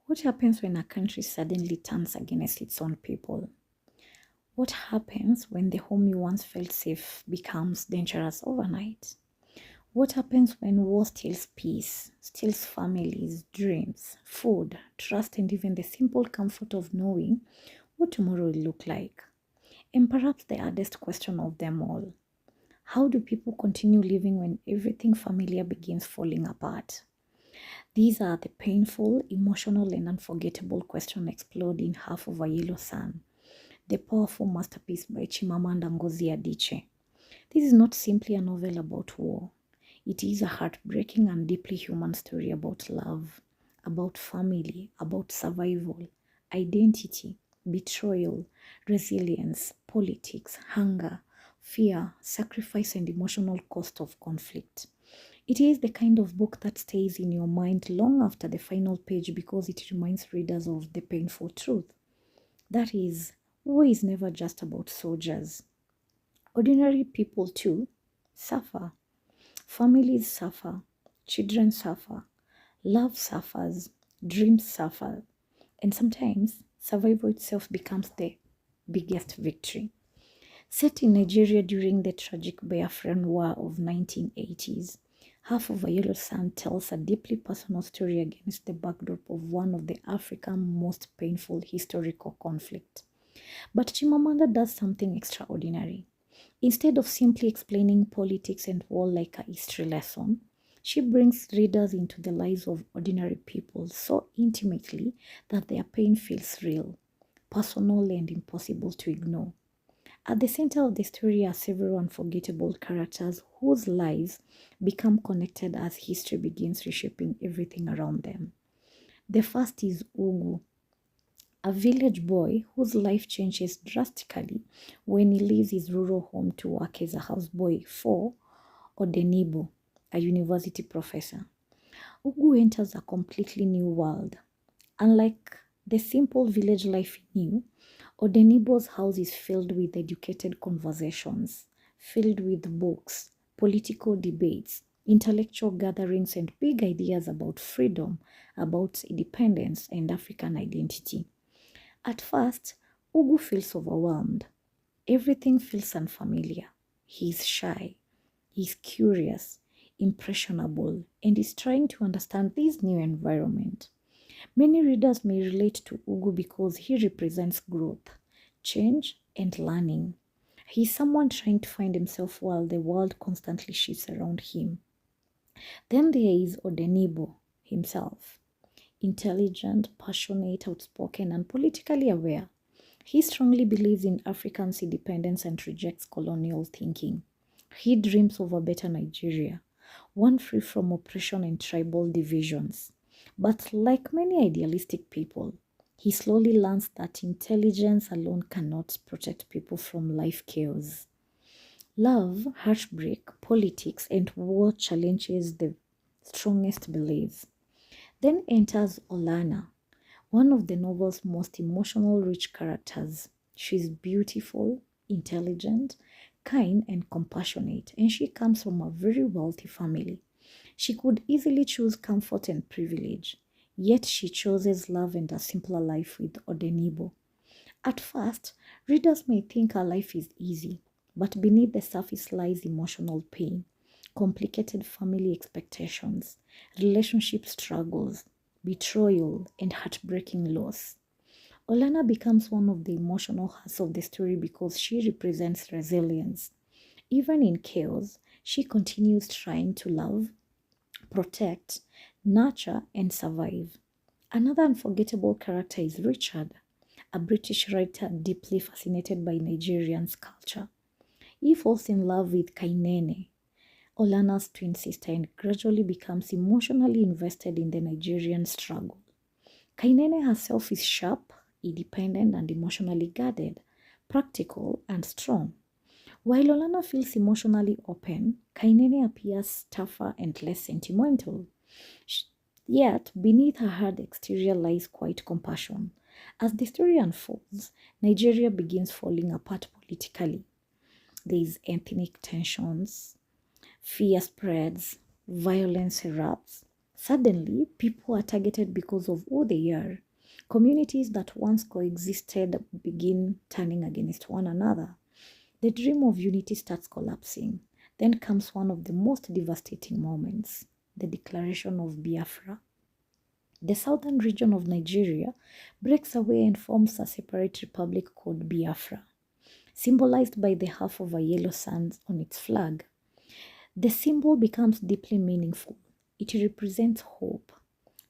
What happens when a country suddenly turns against its own people? What happens when the home you once felt safe becomes dangerous overnight? What happens when war steals peace, steals families, dreams, food, trust, and even the simple comfort of knowing what tomorrow will look like? And perhaps the hardest question of them all: how do people continue living when everything familiar begins falling apart? These are the painful, emotional, and unforgettable questions explored in Half of a Yellow Sun, the powerful masterpiece by Chimamanda Ngozi Adichie. This is not simply a novel about war. It is a heartbreaking and deeply human story about love, about family, about survival, identity, betrayal, resilience, politics, hunger, fear, sacrifice, and emotional cost of conflict. It is the kind of book that stays in your mind long after the final page because it reminds readers of the painful truth. That is, war is never just about soldiers. Ordinary people too suffer. Families suffer. Children suffer. Love suffers. Dreams suffer. And sometimes survival itself becomes the biggest victory. Set in Nigeria during the tragic Biafran War of 1980s, Half of a Yellow Sun tells a deeply personal story against the backdrop of one of the Africa's most painful historical conflicts. But Chimamanda does something extraordinary. Instead of simply explaining politics and war like a history lesson, she brings readers into the lives of ordinary people so intimately that their pain feels real, personal, and impossible to ignore. At the center of the story are several unforgettable characters whose lives become connected as history begins reshaping everything around them. The first is Ugu, a village boy whose life changes drastically when he leaves his rural home to work as a houseboy for Odenibo, a university professor. Ugu enters a completely new world. Unlike the simple village life he knew, Odenibo's house is filled with educated conversations, filled with books, political debates, intellectual gatherings, and big ideas about freedom, about independence, and African identity. At first, Ugu feels overwhelmed. Everything feels unfamiliar. He's shy, he's curious, impressionable, and is trying to understand this new environment. Many readers may relate to Ugu because he represents growth, change, and learning. He's someone trying to find himself while the world constantly shifts around him. Then there is Odenibo himself, intelligent, passionate, outspoken, and politically aware. He strongly believes in Africans' independence and rejects colonial thinking. He dreams of a better Nigeria, one free from oppression and tribal divisions. But like many idealistic people, he slowly learns that intelligence alone cannot protect people from life chaos. Love, heartbreak, politics, and war challenges the strongest beliefs. Then enters Olana, one of the novel's most emotional rich characters. She's beautiful, intelligent, kind, and compassionate, and she comes from a very wealthy family. She could easily choose comfort and privilege, yet she chooses love and a simpler life with Odenibo. At first, readers may think her life is easy, but beneath the surface lies emotional pain, complicated family expectations, relationship struggles, betrayal, and heartbreaking loss. Olana becomes one of the emotional hearts of the story because she represents resilience. Even in chaos, she continues trying to love, protect, nurture, and survive. Another unforgettable character is Richard, a British writer deeply fascinated by Nigerian's culture. He falls in love with Kainene, Olana's twin sister, and gradually becomes emotionally invested in the Nigerian struggle. Kainene herself is sharp, independent, and emotionally guarded, practical, and strong. While Olana feels emotionally open, Kainene appears tougher and less sentimental. Sh- Yet, beneath her hard exterior lies quiet compassion. As the story unfolds, Nigeria begins falling apart politically. There is ethnic tensions, fear spreads, violence erupts, Suddenly, people are targeted because of who they are. Communities that once coexisted begin turning against one another. The dream of unity starts collapsing. Then comes one of the most devastating moments, the declaration of Biafra. The southern region of Nigeria breaks away and forms a separate republic called Biafra, symbolized by the half of a yellow sun on its flag. The symbol becomes deeply meaningful. It represents hope,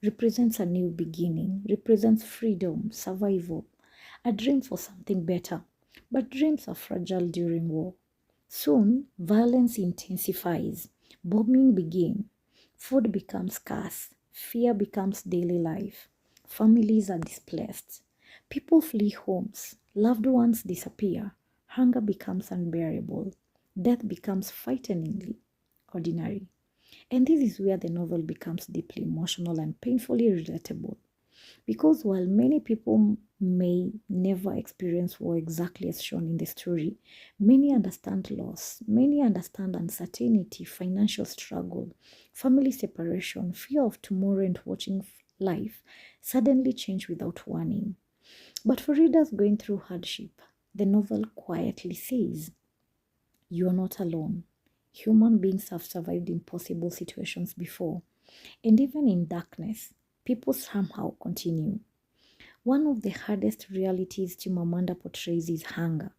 represents a new beginning, represents freedom, survival, a dream for something better. But dreams are fragile during war. Soon, violence intensifies, bombing begins, food becomes scarce, fear becomes daily life, families are displaced, people flee homes, loved ones disappear, hunger becomes unbearable, death becomes frighteningly ordinary. And this is where the novel becomes deeply emotional and painfully relatable. Because while many people may never experience war exactly as shown in the story, many understand loss, many understand uncertainty, financial struggle, family separation, fear of tomorrow, and watching life suddenly change without warning. But for readers going through hardship, the novel quietly says, "You are not alone. Human beings have survived impossible situations before, and even in darkness, people somehow continue." One of the hardest realities Chimamanda portrays is hunger.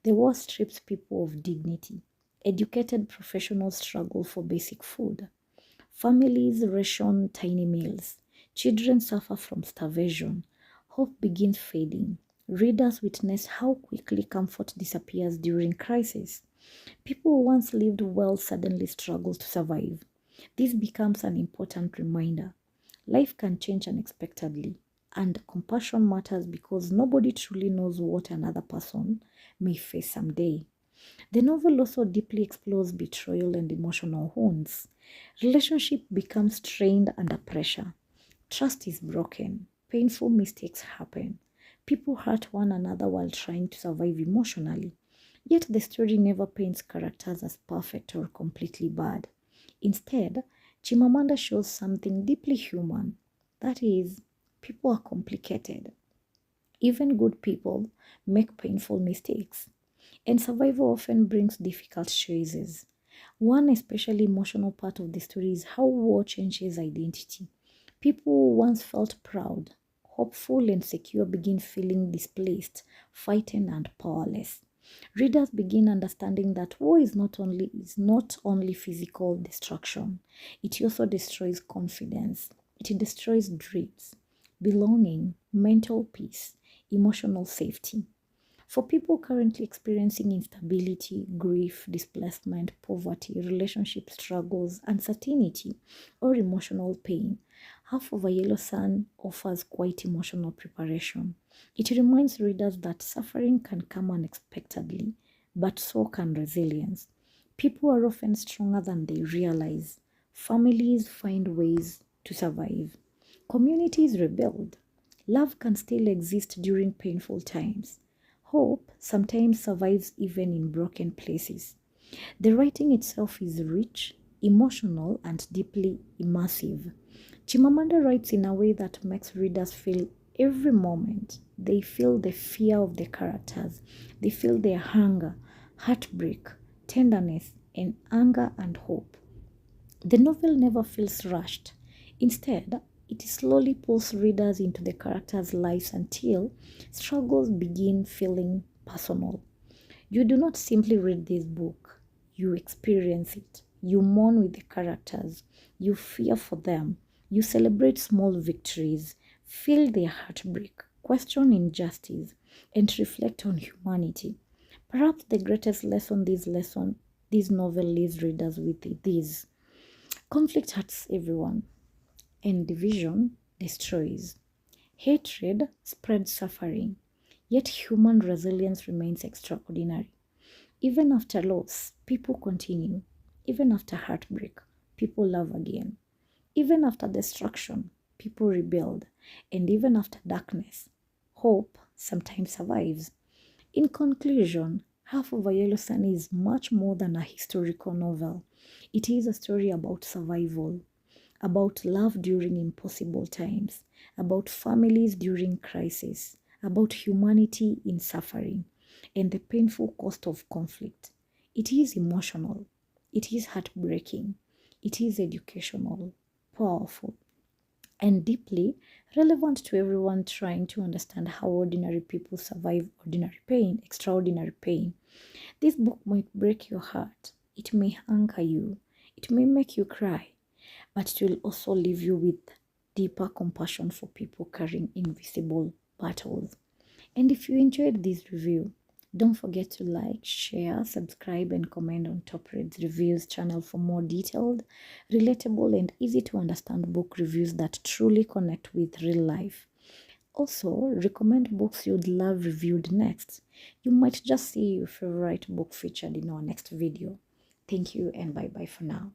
The war strips people of dignity. Educated professionals struggle for basic food. Families ration tiny meals. Children suffer from starvation. Hope begins fading. Readers witness how quickly comfort disappears during crisis. People who once lived well suddenly struggle to survive. This becomes an important reminder. Life can change unexpectedly, and compassion matters because nobody truly knows what another person may face someday. The novel also deeply explores betrayal and emotional wounds. Relationship becomes strained under pressure. Trust is broken. Painful mistakes happen. People hurt one another while trying to survive emotionally. Yet the story never paints characters as perfect or completely bad. Instead, Chimamanda shows something deeply human. That is, people are complicated. Even good people make painful mistakes, and survival often brings difficult choices. One especially emotional part of the story is how war changes identity. People who once felt proud, hopeful, and secure begin feeling displaced, frightened, and powerless. Readers begin understanding that war is not only physical destruction, it also destroys confidence. It destroys dreams, belonging, mental peace, emotional safety. For people currently experiencing instability, grief, displacement, poverty, relationship struggles, uncertainty, or emotional pain, Half of a Yellow Sun offers quite emotional preparation. It reminds readers that suffering can come unexpectedly, but so can resilience. People are often stronger than they realize. Families find ways to survive. Communities rebuild. Love can still exist during painful times. Hope sometimes survives even in broken places. The writing itself is rich, emotional, and deeply immersive. Chimamanda writes in a way that makes readers feel every moment. They feel the fear of the characters, they feel their hunger, heartbreak, tenderness, and anger and hope. The novel never feels rushed. Instead, it slowly pulls readers into the characters' lives until struggles begin feeling personal. You do not simply read this book, you experience it. You mourn with the characters, you fear for them, you celebrate small victories, feel their heartbreak, question injustice, and reflect on humanity. Perhaps the greatest lesson this novel leaves readers with is this: conflict hurts everyone, and division destroys. Hatred spreads suffering, yet human resilience remains extraordinary. Even after loss, people continue. Even after heartbreak, people love again. Even after destruction, people rebuild. And even after darkness, hope sometimes survives. In conclusion, Half of a Yellow Sun is much more than a historical novel. It is a story about survival, about love during impossible times, about families during crisis, about humanity in suffering, and the painful cost of conflict. It is emotional, it is heartbreaking, it is educational, powerful, and deeply relevant to everyone trying to understand how ordinary people survive ordinary pain, extraordinary pain. This book might break your heart, it may anchor you, it may make you cry, but it will also leave you with deeper compassion for people carrying invisible battles. And if you enjoyed this review, don't forget to like, share, subscribe, and comment on Top Reads Reviews channel for more detailed, relatable, and easy to understand book reviews that truly connect with real life. Also, recommend books you'd love reviewed next. You might just see your favorite book featured in our next video. Thank you and bye bye for now.